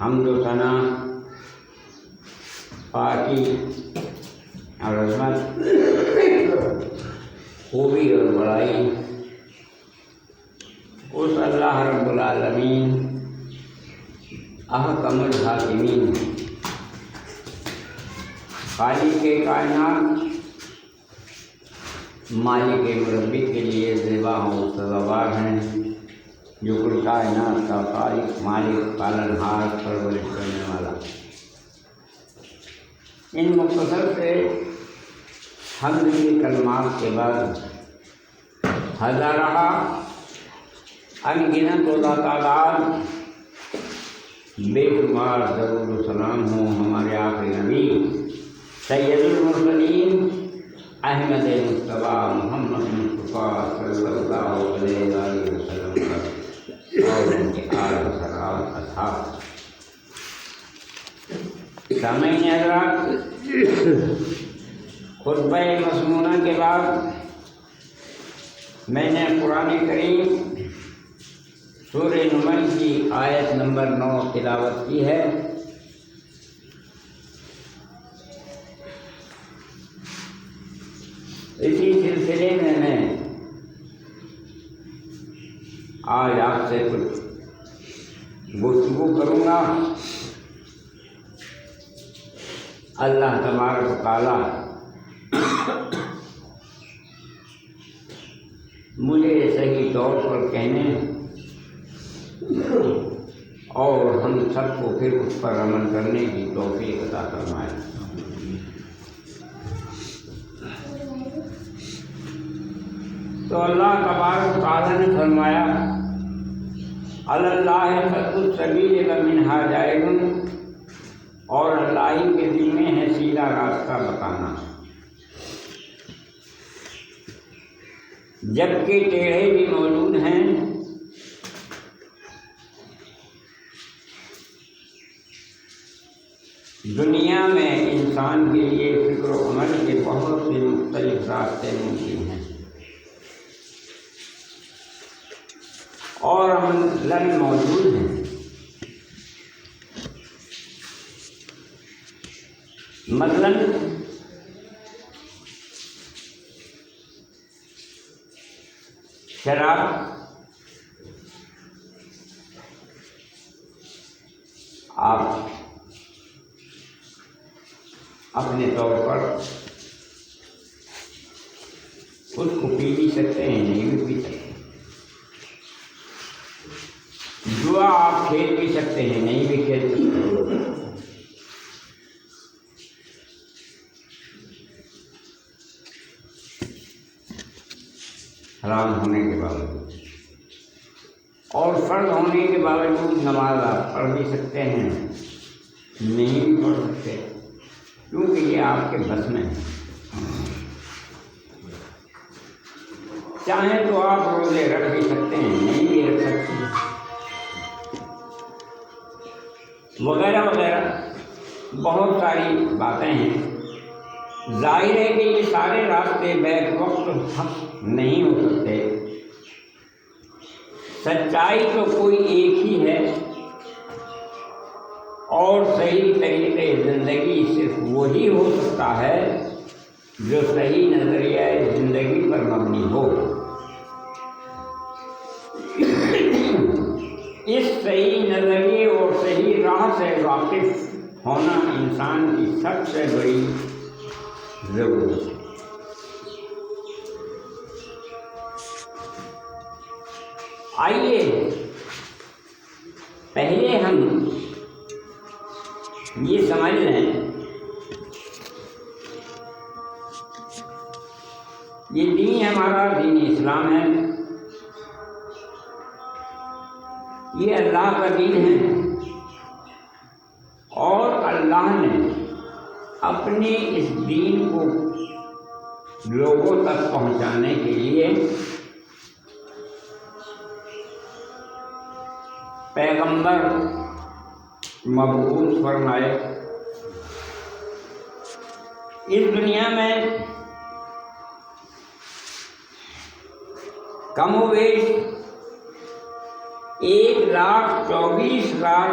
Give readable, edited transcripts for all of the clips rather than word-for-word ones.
حمد و ثنا، پاکی اور عظمت، خوبی اور بڑائی اس اللہ رب العالمین احکم الحاکمین خالق کائنات مالک مربی کے لیے زیبا و سزاوار ہیں، جو کل کائنات کا خالق، مالک، پالنہار، پرورش کرنے والا۔ ان مختصر سے حمد کی کلمات کے بعد ہزارہ انگنت و تعداد بے شمار درود و سلام ہوں ہمارے آخری نبی سید المرسلین احمد مصطفیٰ محمد مصطفیٰ صلی اللہ علیہ وسلم پر اور ان کے آل و صحابہ اصحاب۔ سامعین حضرات، خطبہ مسمونہ کے بعد میں نے قرآن کریم سورہ نمل کی آیت نمبر 9 تلاوت کی ہے۔ اسی سلسلے میں آج آپ سے کچھ گفتگو کروں گا۔ اللہ تبارک و تعالیٰ مجھے صحیح طور پر کہنے اور ہم سب کو پھر اس پر عمل کرنے کی توفیق عطا فرمائے۔ تو اللہ تبارک و تعالیٰ نے فرمایا اللہ قصد السبیل ومنہا جائر، اور اللہ ہی کے ذمہ ہے سیدھا راستہ بتانا، جبکہ ٹیڑھے بھی موجود ہیں۔ دنیا میں انسان کے لیے فکر و عمل کے بہت سے مختلف راستے ممکن ہیں اور عملاً موجود ہیں۔ مثلاً شراب، آپ اپنے طور پر خود کو پی بھی سکتے ہیں، نہیں بھی پی سکتے۔ جوا آپ کھیل بھی سکتے ہیں، نہیں بھی کھیل سکتے۔ حرام ہونے کے باوجود اور فرض ہونے کے باوجود نماز آپ پڑھ بھی سکتے ہیں، نہیں بھی پڑھ سکتے، کیونکہ یہ آپ کے بس میں ہے۔ چاہیں تو آپ روزے رکھ بھی سکتے ہیں، نہیں بھی رکھ سکتے، وغیرہ وغیرہ بہت ساری باتیں ہیں۔ ظاہر ہے کہ یہ سارے راستے بیک وقت حق نہیں ہو سکتے۔ سچائی تو کوئی ایک ہی ہے اور صحیح طریقے زندگی صرف وہی ہو سکتا ہے جو صحیح نظریہ زندگی پر مبنی ہو۔ اس صحیح نظریے اور صحیح راہ سے واقف ہونا انسان کی سب سے بڑی ضرورت ہے۔ آئیے پہلے ہم یہ سمجھ لیں، یہ دین ہمارا دین اسلام ہے، یہ اللہ کا دین ہے، اور اللہ نے اپنے اس دین کو لوگوں تک پہنچانے کے لیے پیغمبر مبعوث فرمائے۔ اس دنیا میں کم و بیش 1,24,00,000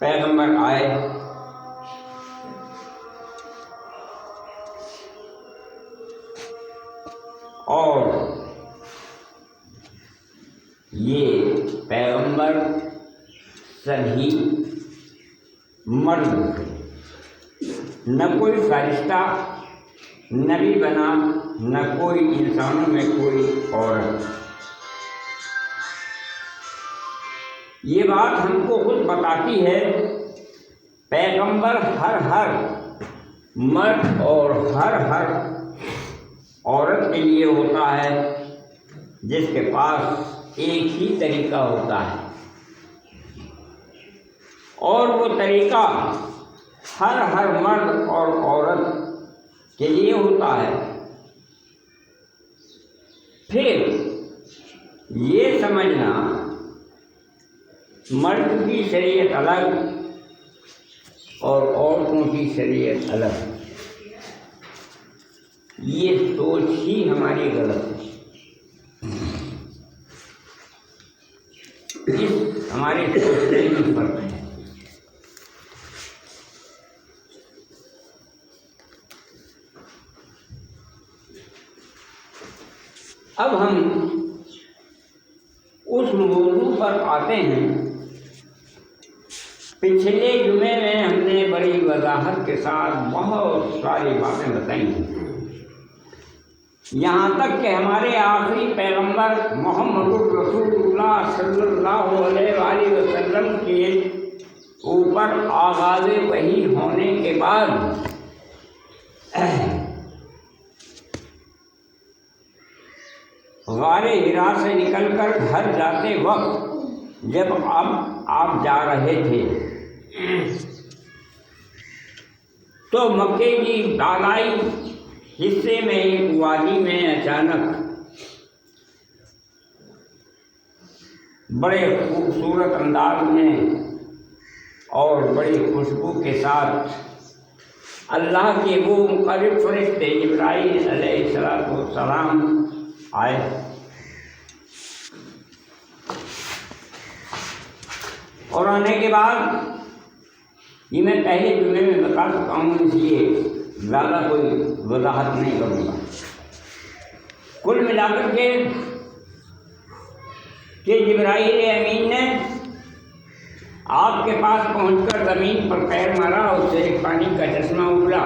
پیغمبر آئے اور یہ پیغمبر سبھی مرد تھے، نہ کوئی فرشتہ نبی بنا، نہ کوئی انسانوں میں کوئی عورت۔ یہ بات ہم کو خود بتاتی ہے پیغمبر ہر مرد اور ہر عورت کے لیے ہوتا ہے، جس کے پاس ایک ہی طریقہ ہوتا ہے، اور وہ طریقہ ہر مرد اور عورت کے لیے ہوتا ہے۔ پھر یہ سمجھنا مرد کی شریعت الگ اور عورتوں کی شریعت الگ، یہ سوچ ہی ہماری غلط ہے۔ اس ہمارے سوچنے میں فرق ہے۔ اب ہم اس موضوع پر آتے ہیں۔ پچھلے جمعے میں ہم نے بڑی وضاحت کے ساتھ بہت ساری باتیں بتائی ہیں، یہاں تک کہ ہمارے آخری پیغمبر محمد رسول اللہ صلی اللہ علیہ وآلہ وسلم کے اوپر آغاز وحی ہونے کے بعد غار حرا سے نکل کر گھر جاتے وقت جب آپ جا رہے تھے تو مکے کی بالائی حصے میں ایک وادی میں اچانک بڑے خوبصورت انداز میں اور بڑی خوشبو کے ساتھ اللہ کے وہ مقرب فرشتے جبرائیل علیہ السلام آئے۔ اور آنے کے بعد یہ میں پہلے جمعے میں بتا چکا ہوں، اس لیے زیادہ کوئی وضاحت نہیں کروں گا۔ کل ملا کر کے کہ جبرائیل امین نے آپ کے پاس پہنچ کر زمین پر پیر مارا، اس سے ایک پانی کا چشمہ ابلا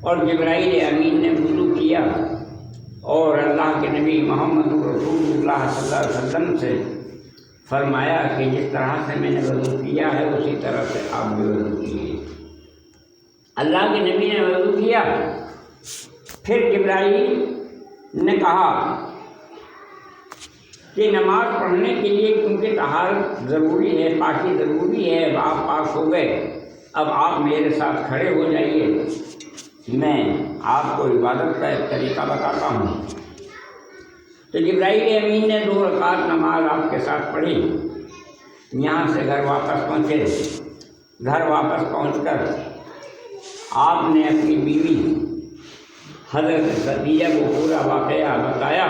اور جبرائیل امین نے وضو کیا اور اللہ کے نبی محمد رسول اللہ صلی اللہ علیہ وسلم سے فرمایا کہ جس طرح سے میں نے وضو کیا ہے اسی طرح سے آپ بھی وضو کیجیے۔ اللہ کے نبی نے وضو کیا، پھر جبرائیل نے کہا کہ نماز پڑھنے کے لیے کیونکہ طہارت ضروری ہے، پاکی ضروری ہے، اب آپ پاک ہو گئے، اب آپ میرے ساتھ کھڑے ہو جائیے، میں آپ کو عبادت کا ایک طریقہ بتاتا ہوں۔ تو جبرائیل امین نے 2 رکعت نماز آپ کے ساتھ پڑھی، یہاں سے گھر واپس پہنچے۔ گھر واپس پہنچ کر آپ نے اپنی بیوی حضرت خدیجہ کو پورا واقعہ بتایا،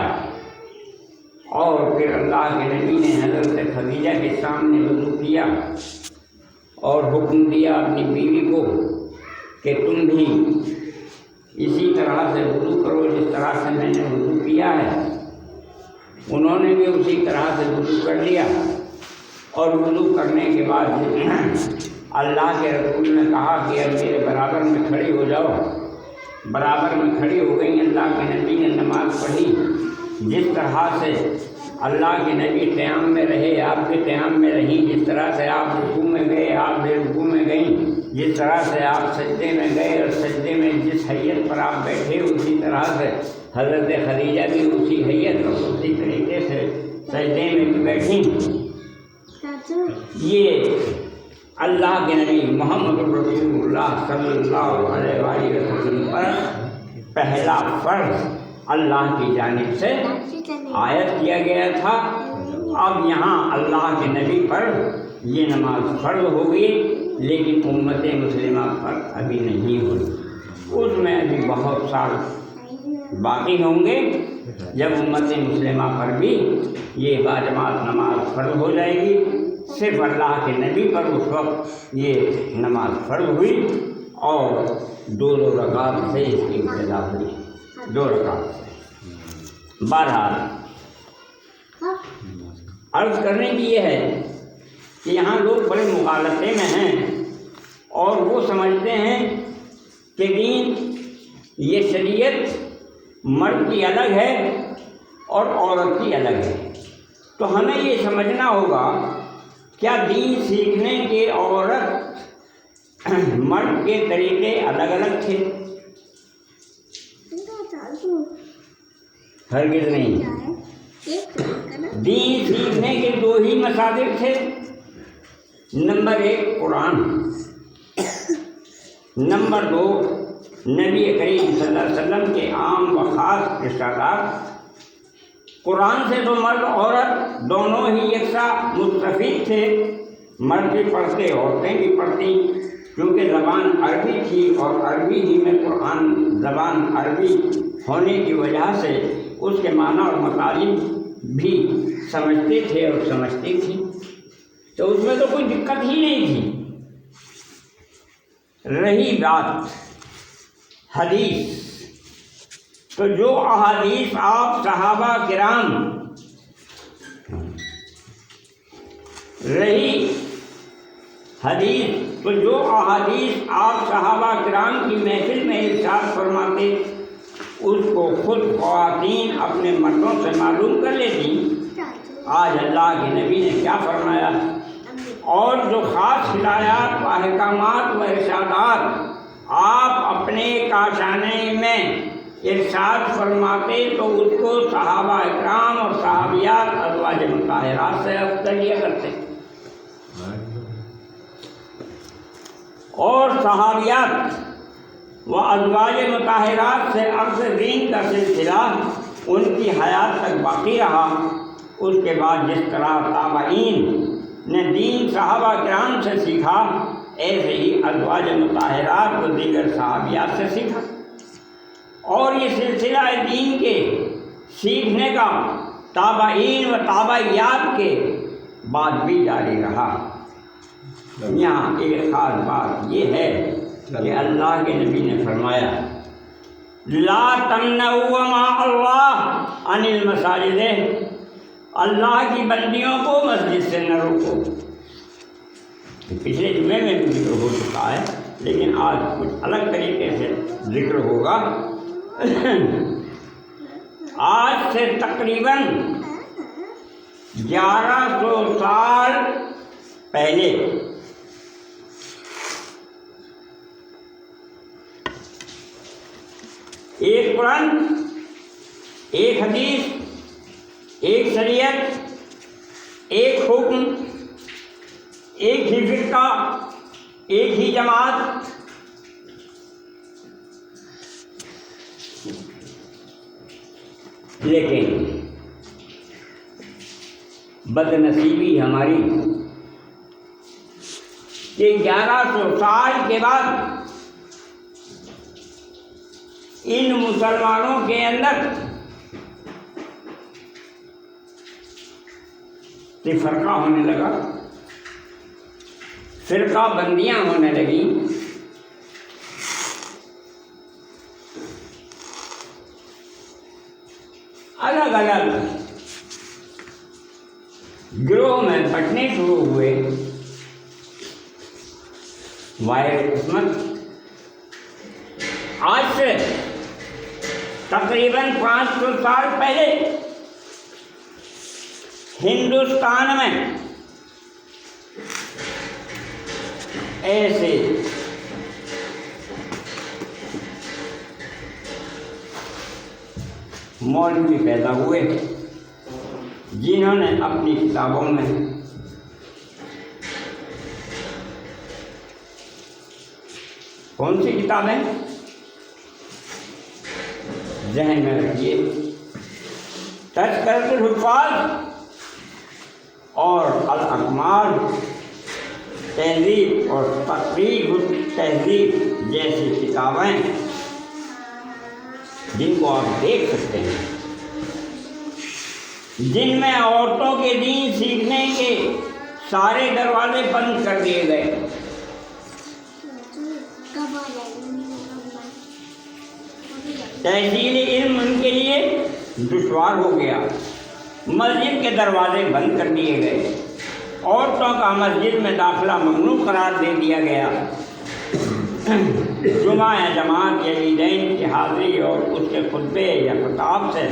اور پھر اللہ کے نبی نے حضرت خدیجہ کے سامنے وضو کیا اور حکم دیا اپنی بیوی کو کہ تم بھی اسی طرح سے وضو کرو جس طرح سے میں نے وضو کیا ہے۔ انہوں نے بھی اسی طرح سے وضو کر لیا، اور وضو کرنے کے بعد اللہ کے رسول نے کہا کہ اب میرے برابر میں کھڑی ہو جاؤ۔ برابر میں کھڑی ہو گئی۔ اللہ کے نبی نے نماز پڑھی، جس طرح سے اللہ کے نبی قیام میں رہے آپ بھی قیام میں رہیں، جس طرح سے آپ رکوع میں گئے آپ بھی رکوع میں گئیں، جس طرح سے آپ سجدے میں گئے اور سجدے میں جس حیت پر آپ بیٹھے اسی طرح سے حضرت خدیجہ بھی اسی حیت اور اسی طریقے سے سجدے میں بھی بیٹھیں۔ یہ اللہ کے نبی محمد رسول اللہ صلی اللہ علیہ وآلہ وسلم پر پہلا فرض اللہ کی جانب سے عائد کیا گیا تھا۔ اب یہاں اللہ کے نبی پر یہ نماز فرض ہو گئی، لیکن امت مسلمہ پر ابھی نہیں ہوئی۔ اس میں ابھی بہت سال باقی ہوں گے، جب امت مسلمہ پر بھی یہ باجماعت نماز فرض ہو جائے گی۔ صرف اللہ کے نبی پر اس وقت یہ نماز فرض ہوئی اور 2 رکعت سے اس کی ابتدا ہوئی، 2 رکعت سے۔ بہرحال عرض کرنے کی یہ ہے کہ یہاں لوگ بڑے مغالطے میں ہیں اور وہ سمجھتے ہیں کہ دین یہ شریعت مرد کی الگ ہے اور عورت کی الگ ہے۔ تو ہمیں یہ سمجھنا ہوگا کیا دین سیکھنے کے عورت مرد کے طریقے الگ الگ تھے؟ ہرگز نہیں۔ دین سیکھنے کے 2 ہی مصادر تھے، نمبر 1 قرآن، نمبر 2 نبی کریم صلی اللہ علیہ وسلم کے عام و خاص ارشادات۔ قرآن سے تو مرد عورت دونوں ہی یکساں مستفید تھے، مرد بھی پڑھتے عورتیں بھی پڑھتی، کیونکہ زبان عربی تھی اور عربی ہی میں قرآن زبان عربی ہونے کی وجہ سے اس کے معنی اور مطالب بھی سمجھتے تھے اور سمجھتی تھی، تو اس میں تو کوئی دقت ہی نہیں تھی۔ رہی بات حدیث، تو جو احادیث آپ صحابہ کرام آپ صحابہ کرام کی محفل میں ارشاد فرماتے، اس کو خود خواتین اپنے مردوں سے معلوم کر لیتی۔ آج اللہ کے نبی نے کیا فرمایا، اور جو خاص ہدایات و احکامات و ارشادات آپ اپنے کاشانے میں ارشاد فرماتے تو اس کو صحابہ اکرام اور صحابیات ازواج مطہرات سے افضل لیا کرتے، اور صحابیات و ازواج مطہرات سے عرض دین کا سلسلہ ان کی حیات تک باقی رہا۔ اس کے بعد جس طرح تابعین نے دین صحابہ کرام سے سیکھا، ایسے ہی ازواج مطہرات و دیگر صحابیات سے سیکھا، اور یہ سلسلہ دین کے سیکھنے کا تابعین و تابعیات کے بعد بھی جاری رہا۔ یہاں ایک خاص بات یہ ہے کہ اللہ کے نبی نے فرمایا، لا تمنعوا ماء اللہ عن المساجد، اللہ کی بندیوں کو مسجد سے نہ روکو۔ پچھلے جمعے میں بھی ذکر ہو چکا ہے، لیکن آج کچھ الگ طریقے سے ذکر ہوگا۔ آج سے تقریباً 1100 سال پہلے ایک قرآن، ایک حدیث، ایک شریعت، ایک حکم، ایک ہی فرقہ، ایک ہی جماعت، لیکن بد نصیبی ہماری کہ 1100 سال کے بعد ان مسلمانوں کے اندر فرقہ ہونے لگا، فرقہ بندیاں ہونے لگیں، الگ الگ گروہ میں بٹنے شروع ہوئے۔ وائر قسمت آج سے تقریباً 500 سال پہلے ہندوستان میں ایسے مولوی پیدا ہوئے جنہوں نے اپنی کتابوں میں کون سی کتابیں ذہن میں رکھیے، تذکرۃ الحفاظ اور الاکمال، تہذیب اور تقریب التہذیب جیسی کتابیں جن کو آپ دیکھ سکتے ہیں، جن میں عورتوں کے دین سیکھنے کے سارے دروازے بند کر دیے گئے۔ تحصیل علم ان کے لیے دشوار ہو گیا، مسجد کے دروازے بند کر دیے گئے، عورتوں کا مسجد میں داخلہ ممنوع قرار دے دیا گیا، جمعہ یا جماعت یا عیدین کی حاضری اور اس کے خطبے یا خطاب سے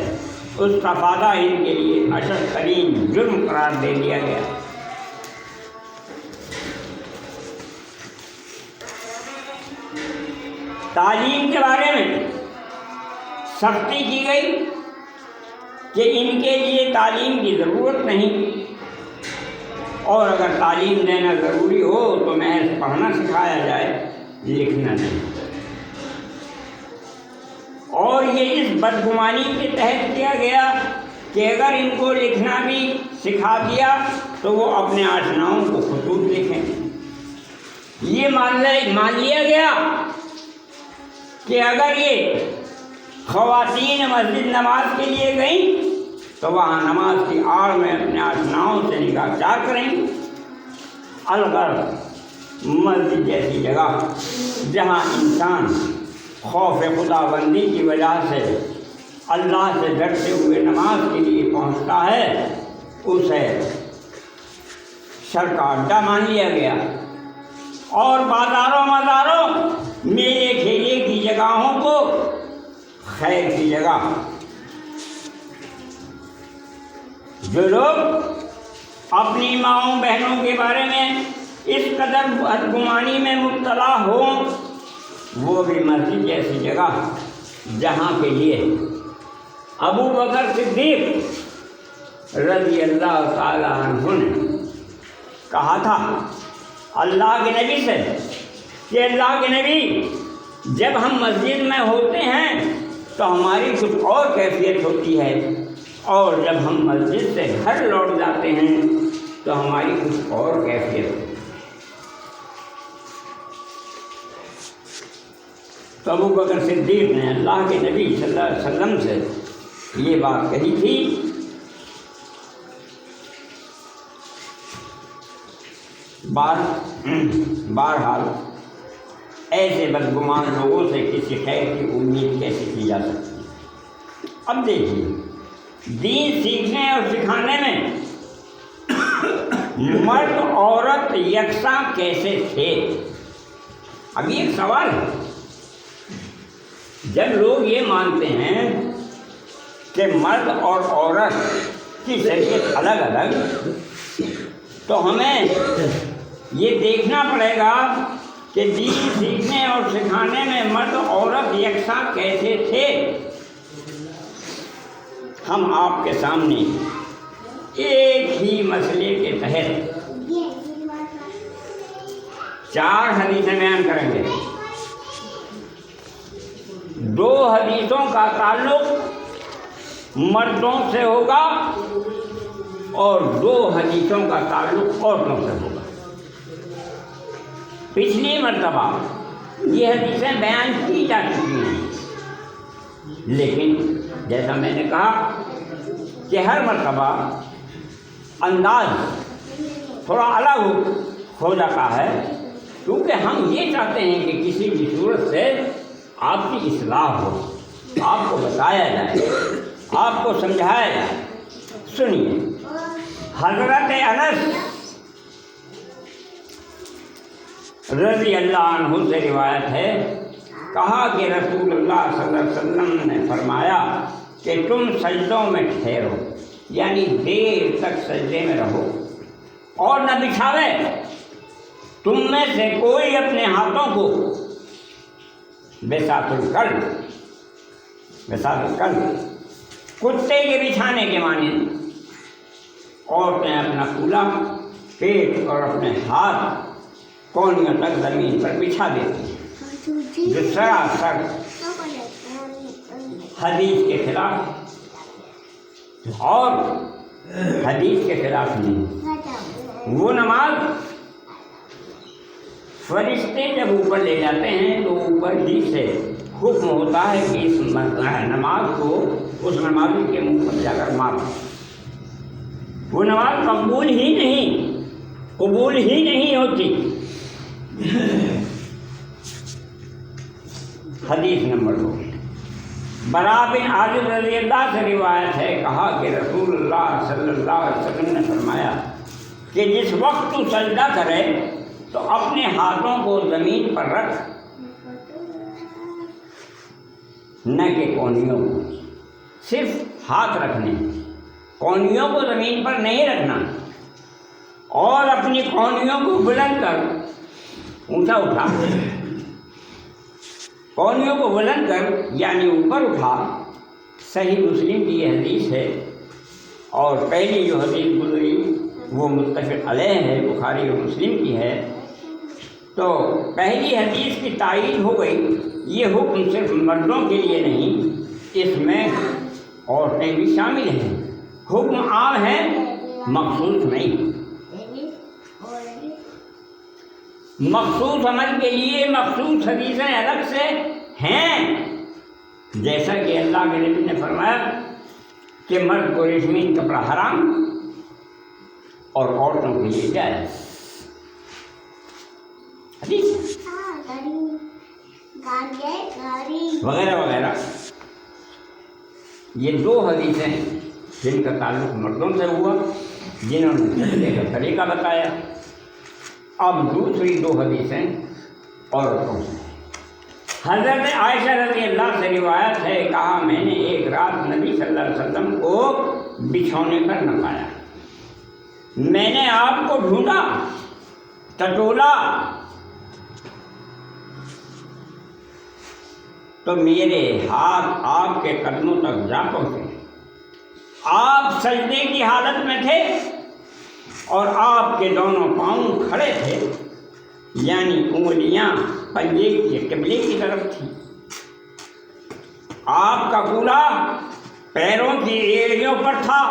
استفادہ ان کے لیے اشد ترین جرم قرار دے دیا گیا۔ تعلیم کے بارے میں سختی کی گئی کہ ان کے لیے تعلیم کی ضرورت نہیں، اور اگر تعلیم دینا ضروری ہو تو محض پڑھنا سکھایا جائے، لکھنا نہیں۔ اور یہ اس بدگمانی کے تحت کیا گیا کہ اگر ان کو لکھنا بھی سکھا دیا تو وہ اپنے آشناؤں کو خطوط لکھیں۔ یہ مان لیا گیا کہ اگر یہ خواتین مسجد نماز کے لیے گئیں تو وہاں نماز کی آڑ میں اپنے آشناؤں سے نکاح چار کریں گے۔ الغرض مسجد جیسی جگہ جہاں انسان خوف خدا بندی کی وجہ سے اللہ سے ڈرتے ہوئے نماز کے لیے پہنچتا ہے، اسے شر کا اڈا مان لیا گیا، اور بازاروں مزاروں میلے کھیلے کی جگہوں کو خیر کی جگہ۔ جو لوگ اپنی ماؤں بہنوں کے بارے میں اس قدر بدگمانی میں مبتلا ہوں، وہ بھی مسجد جیسی جگہ جہاں کے لیے ابو بکر صدیق رضی اللہ تعالی عنہ نے کہا تھا اللہ کے نبی سے کہ اللہ کے نبی، جب ہم مسجد میں ہوتے ہیں تو ہماری کچھ اور کیفیت ہوتی ہے، اور جب ہم مسجد سے گھر لوٹ جاتے ہیں تو ہماری کچھ اور کیفیت ہوتی ہے۔ تو ابو بکر صدیق نے اللہ کے نبی صلی اللہ علیہ وسلم سے یہ بات کہی تھی۔ بہرحال ایسے بدگمان لوگوں سے کسی خیر کی امید کیسے کی جا سکتی ہے؟ اب دیکھیے، دین سیکھنے اور سکھانے میں مرد عورت یکساں کیسے تھے؟ اب یہ ایک سوال ہے۔ جب لوگ یہ مانتے ہیں کہ مرد اور عورت کی شریعت الگ الگ، تو ہمیں یہ دیکھنا پڑے گا کہ دین سیکھنے اور سکھانے میں مرد عورت یکساں کیسے تھے۔ ہم آپ کے سامنے ایک ہی مسئلے کے تحت 4 حدیثیں بیان کریں گے۔ 2 حدیثوں کا تعلق مردوں سے ہوگا اور 2 حدیثوں کا تعلق عورتوں سے ہوگا۔ پچھلی مرتبہ یہ حدیثیں بیان کی جا چکی ہیں، لیکن جیسا میں نے کہا کہ ہر مرتبہ انداز تھوڑا الگ ہو جاتا ہے، کیونکہ ہم یہ چاہتے ہیں کہ کسی بھی صورت سے آپ کی اصلاح ہو، آپ کو بتایا جائے، آپ کو سمجھایا جائے۔ سنیے، حضرت انس رضی اللہ عنہ سے روایت ہے، کہا کہ رسول اللہ صلی اللہ علیہ وسلم نے فرمایا کہ تم سجدوں میں ٹھہرو، یعنی دیر تک سجدے میں رہو اور نہ بچھاوے۔ تم میں سے کوئی اپنے ہاتھوں کو بساط الکلب کتے کے بچھانے کے معنی، عورتیں اپنا کولا پیٹ اور اپنے ہاتھ کونیوں تک زمین پر بچھا دیتی ہیں، جو سراسر حدیث کے خلاف اور حدیث کے خلاف نہیں۔ وہ نماز فرشتے جب اوپر لے جاتے ہیں تو اوپر ہی سے حکم ہوتا ہے کہ اس نماز کو اس نمازی کے منہ پر جا کر مارو۔ وہ نماز مقبول ہی نہیں قبول ہی نہیں ہوتی۔ حدیث نمبر 2، براء بن عازب رضی اللہ سے روایت ہے، کہا کہ رسول اللہ صلی اللہ علیہ وسلم نے فرمایا کہ جس وقت تو سجدہ کرے تو اپنے ہاتھوں کو زمین پر رکھ، نہ کہ کونیوں کو، صرف ہاتھ رکھنے، کونیوں کو زمین پر نہیں رکھنا، اور اپنی کونیوں کو بلند کر، اونچا اٹھا، کونیوں کو بلند کر یعنی اوپر اٹھا۔ صحیح مسلم کی یہ حدیث ہے، اور پہلی جو حدیث گزری وہ متفق علیہ ہے، بخاری اور مسلم کی ہے۔ تو پہلی حدیث کی تائید ہو گئی۔ یہ حکم صرف مردوں کے لیے نہیں، اس میں عورتیں بھی شامل ہیں۔ حکم عام ہے، مخصوص نہیں۔ مخصوص عمل کے لیے مخصوص حدیثیں الگ سے ہیں، جیسا کہ اللہ کے نبی نے فرمایا کہ مرد کو ریشمین کپڑا حرام اور عورتوں کے لیے جائز۔ حدیث وغیرہ وغیرہ، یہ 2 حدیثیں جن کا تعلق مردوں سے ہوا، جنہوں نے سجدے کا طریقہ بتایا۔ اب دوسری 2 حدیثیں عورتوں سے۔ حضرت عائشہ رضی اللہ سے روایت ہے، کہا میں نے ایک رات نبی صلی اللہ علیہ وسلم کو بچھونے پر نہ پایا، میں نے آپ کو ڈھونڈا، ٹٹولا، تو میرے ہاتھ آپ کے قدموں تک جا پہنچے، آپ سجدے کی حالت میں تھے اور آپ کے دونوں پاؤں کھڑے تھے، یعنی انگلیاں پنجے کے قبلے کی طرف تھی، آپ کا کولا پیروں کی ایڑیوں پر تھا۔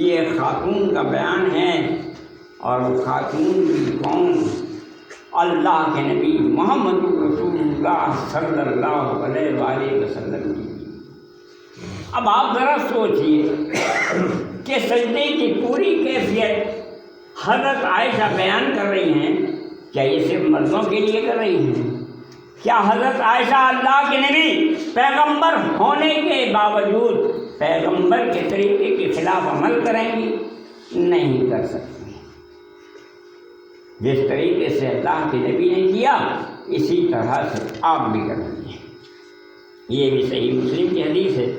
یہ خاتون کا بیان ہے، اور وہ خاتون بھی کون؟ اللہ کے نبی محمد رسول اللہ صلی اللہ علیہ وآلہ وسلم کی۔ اب آپ ذرا سوچئے کہ سجدے کی پوری کیفیت حضرت عائشہ بیان کر رہی ہیں، کیا یہ صرف مردوں کے لیے کر رہی ہیں؟ کیا حضرت عائشہ اللہ کے نبی پیغمبر ہونے کے باوجود پیغمبر کے طریقے کے خلاف عمل کریں گی؟ نہیں کر سکتی۔ جس طریقے سے اللہ کے نبی نے کیا، اسی طرح سے آپ بھی کر رہی ہیں۔ یہ بھی صحیح مسلم کی حدیث ہے۔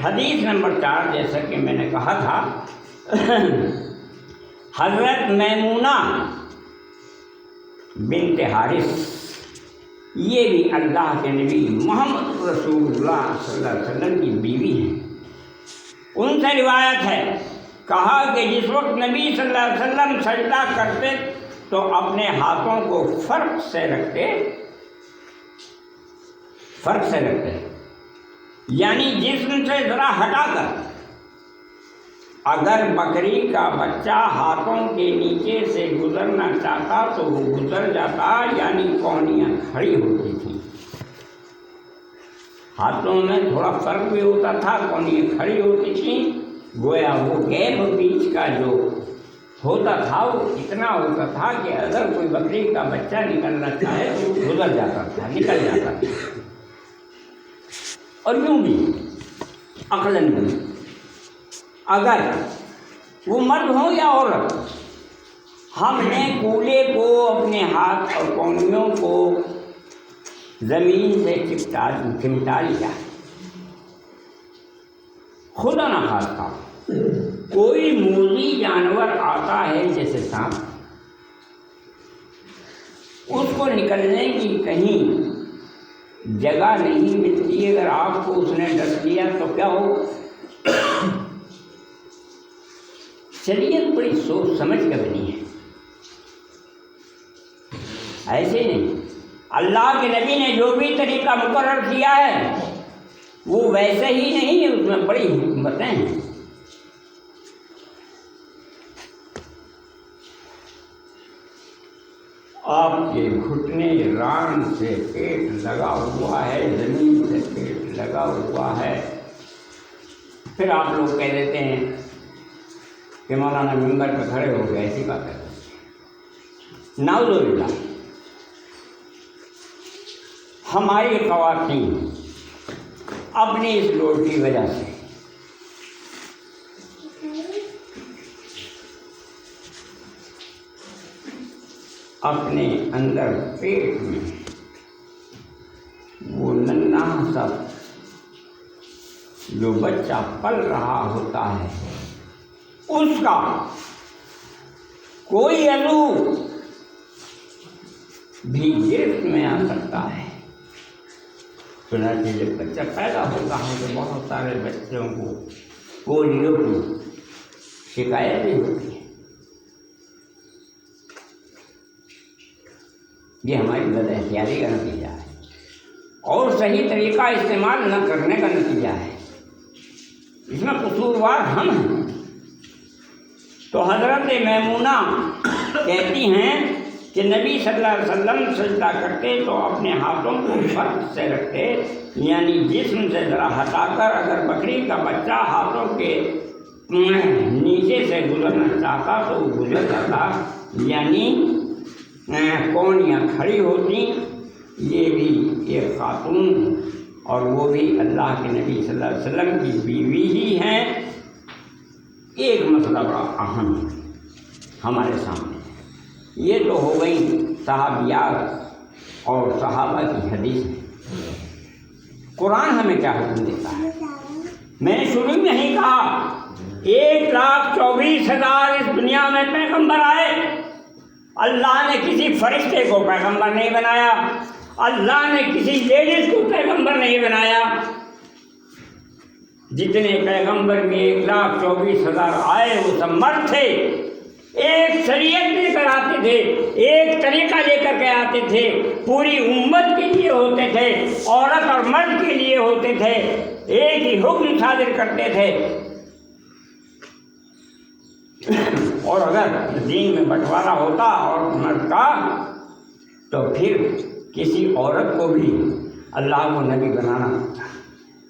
حدیث نمبر 4، جیسا کہ میں نے کہا تھا، حضرت میمونہ بنت حارث، یہ بھی اللہ کے نبی محمد رسول اللہ صلی اللہ علیہ وسلم کی بیوی ہیں۔ ان سے روایت ہے، کہا کہ جس وقت نبی صلی اللہ علیہ وسلم سجدہ کرتے تو اپنے ہاتھوں کو فرق سے رکھتے، یعنی جسم سے ذرا ہٹا کر۔ اگر بکری کا بچہ ہاتھوں کے نیچے سے گزرنا چاہتا تو وہ گزر جاتا، یعنی کونیاں کھڑی ہوتی تھیں۔ ہاتھوں میں تھوڑا فرق بھی ہوتا تھا، کونیاں کھڑی ہوتی تھیں، گویا وہ گیپ بیچ کا جو ہوتا تھا وہ اتنا ہوتا تھا کہ اگر کوئی بکری کا بچہ نکلنا چاہے تو گزر جاتا تھا، نکل جاتا تھا۔ اور یوں بھی عقلاً بھی اگر وہ مرد ہو یا عورت، ہم نے کولے کو، اپنے ہاتھ اور کونیوں کو زمین سے چمٹا لیا، خدا نہ خواستہ کوئی موذی جانور آتا ہے جیسے سانپ، اس کو نکلنے کی کہیں جگہ نہیں ملتی، اگر آپ کو اس نے ڈس لیا تو کیا ہو؟ شریعت بڑی سوچ سمجھ کر بنی ہے، ایسے نہیں۔ اللہ کے نبی نے جو بھی طریقہ مقرر کیا ہے وہ ویسے ہی نہیں ہے، اس میں بڑی حکمتیں ہیں۔ آپ کے گھٹنے ران سے پیٹ لگا ہوا ہے، زمین سے پیٹ لگا ہوا ہے، پھر آپ لوگ کہہ دیتے ہیں کہ مولانا ممبر پہ کھڑے ہو گئے، ایسی بات ہے۔ نعوذ باللہ ہماری خواتین اپنی اس لوٹ کی وجہ سے اپنے اندر پیٹ میں وہ ننھا سا جو بچہ پل رہا ہوتا ہے اس کا کوئی عضو بھی گرفت میں آ سکتا ہے۔ چنانچہ جب بچہ پیدا ہوتا ہے تو بہت سارے بچوں کو پولیو کی شکایت بھی ہوتی ہے۔ یہ ہماری بد احتیاطی کا نتیجہ ہے اور صحیح طریقہ استعمال نہ کرنے کا نتیجہ ہے۔ اس میں قصوروار ہم ہیں۔ تو حضرت میمونہ کہتی ہیں کہ نبی صلی اللہ علیہ وسلم سجدہ کرتے تو اپنے ہاتھوں کو فرق سے رکھتے، یعنی جسم سے ذرا ہٹا کر اگر بکری کا بچہ ہاتھوں کے نیچے سے گزرنا چاہتا تو وہ گزر جاتا، یعنی کونیاں کھڑی ہوتی۔ یہ بھی ایک خاتون اور وہ بھی اللہ کے نبی صلی اللہ علیہ وسلم کی بیوی ہی ہیں۔ ایک مسئلہ بڑا اہم ہمارے سامنے، یہ تو ہو گئی صحابیات اور صحابہ کی حدیث ہے۔ قرآن ہمیں کیا حکم دیتا ہے؟ میں نے شروع میں ہی کہا 1,24,000 اس دنیا میں پیغمبر آئے، اللہ نے کسی فرشتے کو پیغمبر نہیں بنایا، اللہ نے کسی لیڈیز کو پیغمبر نہیں بنایا۔ جتنے پیغمبر میں 1,24,000 آئے وہ سب مرد تھے، ایک شریعت لے کر آتے تھے، ایک طریقہ لے کر کے آتے تھے، پوری امت کے لیے ہوتے تھے، عورت اور مرد کے لیے ہوتے تھے، ایک ہی حکم صادر کرتے تھے۔ اور اگر دین میں بٹوارا ہوتا اور مرد کا تو پھر کسی عورت کو بھی اللہ کو نبی بنانا ہوتا۔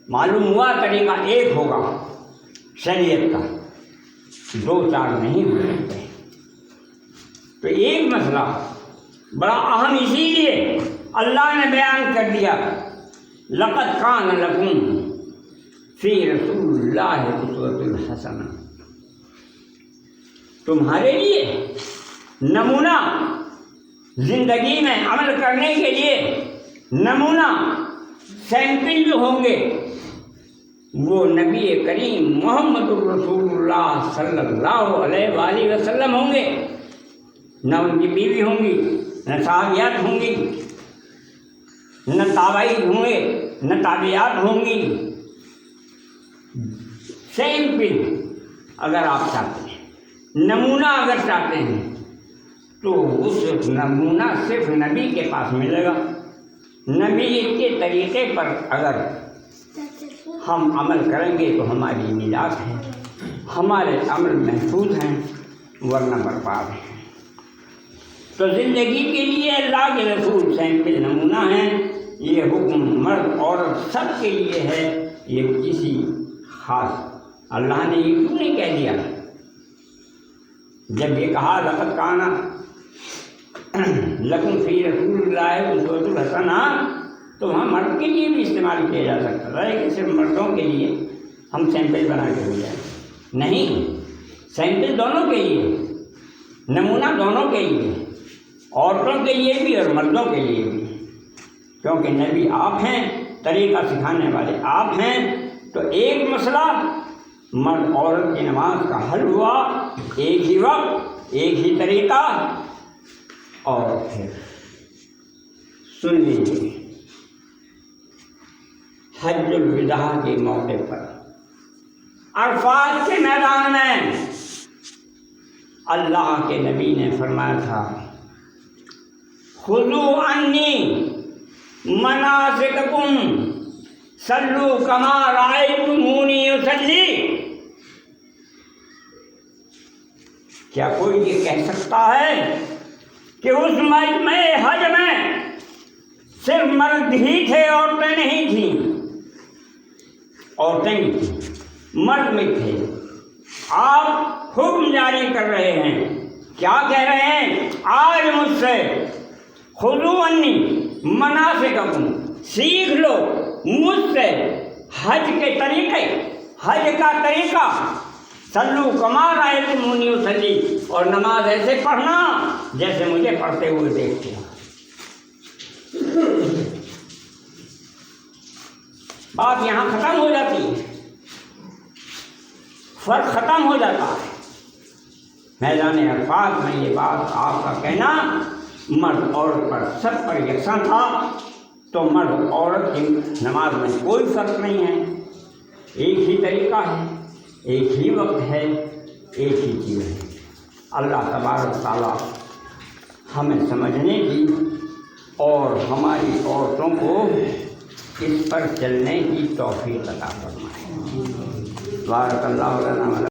معلوم ہوا طریقہ ایک ہوگا شریعت کا، 2-4 نہیں ہو سکتے۔ تو ایک مسئلہ بڑا اہم اسی لیے اللہ نے بیان کر دیا، لقد کان لکم فی رسول اللہ اسوۃ حسنہ، تمہارے لیے نمونہ زندگی میں عمل کرنے کے لیے نمونہ سیمپل جو ہوں گے وہ نبی کریم محمد الرسول اللہ صلی اللہ علیہ وآلہ وسلم ہوں گے۔ نہ ان کی بیوی ہوں گی، نہ صحابیات ہوں گی، نہ تابعین ہوں گے، نہ تابعات ہوں گی۔ سیمپل اگر آپ چاہتے ہیں، نمونہ اگر چاہتے ہیں تو اس نمونہ صرف نبی کے پاس ملے گا۔ نبی کے طریقے پر اگر ہم عمل کریں گے تو ہماری نجات ہے، ہمارے عمل محفوظ ہیں، ورنہ برباد ہیں۔ تو زندگی کے لیے اللہ کے رسول سیمپل نمونہ ہیں۔ یہ حکم مرد عورت سب کے لیے ہے، یہ کسی خاص اللہ نے یہ کیوں نہیں کہہ دیا؟ جب یہ کہا لقد کان لکم فی رسول اللہ اسوۃ حسنہ، تو وہاں مرد کے لیے بھی استعمال کیا جا سکتا تھا کہ صرف مردوں کے لیے ہم سیمپل بنا کے ہو جائیں، نہیں، سیمپل دونوں کے لیے، نمونہ دونوں کے لیے، عورتوں کے لیے بھی اور مردوں کے لیے بھی، کیونکہ نبی آپ ہیں، طریقہ سکھانے والے آپ ہیں۔ تو ایک مسئلہ مرد عورت کی نماز کا حل ہوا، ایک ہی وقت، ایک ہی طریقہ۔ اور پھر سن لیجیے، حج الوداع کے موقع پر عرفات کے میدان میں اللہ کے نبی نے فرمایا تھا خذوا عنی مناسککم صلوا کما رأیتمونی اصلی۔ کیا کوئی یہ کہہ سکتا ہے کہ اس مجمع حج میں صرف مرد ہی تھے، عورتیں نہیں تھیں؟ عورتیں بھی تھیں، مرد بھی تھے۔ آپ حکم جاری کر رہے ہیں کیا کہہ رہے ہیں؟ آج مجھ سے خذو انی مناسککم، سیکھ لو مجھ سے حج کے طریقے، حج کا طریقہ، صلو کما رأیتمونی اصلی، اور نماز ایسے پڑھنا جیسے مجھے پڑھتے ہوئے دیکھتے ہو۔ بات یہاں ختم ہو جاتی ہے، فرق ختم ہو جاتا ہے۔ میدان عرفات میں یہ بات آپ کا کہنا مرد عورت پر سب پر یکساں تھا، تو مرد عورت کی نماز میں کوئی فرق نہیں ہے، ایک ہی طریقہ ہے، ایک ہی وقت ہے، ایک ہی چیز ہے۔ اللہ تبارک تعالیٰ ہمیں سمجھنے کی اور ہماری عورتوں کو اس پر چلنے کی توفیق عطا فرمائے۔ بارک اللہ لنا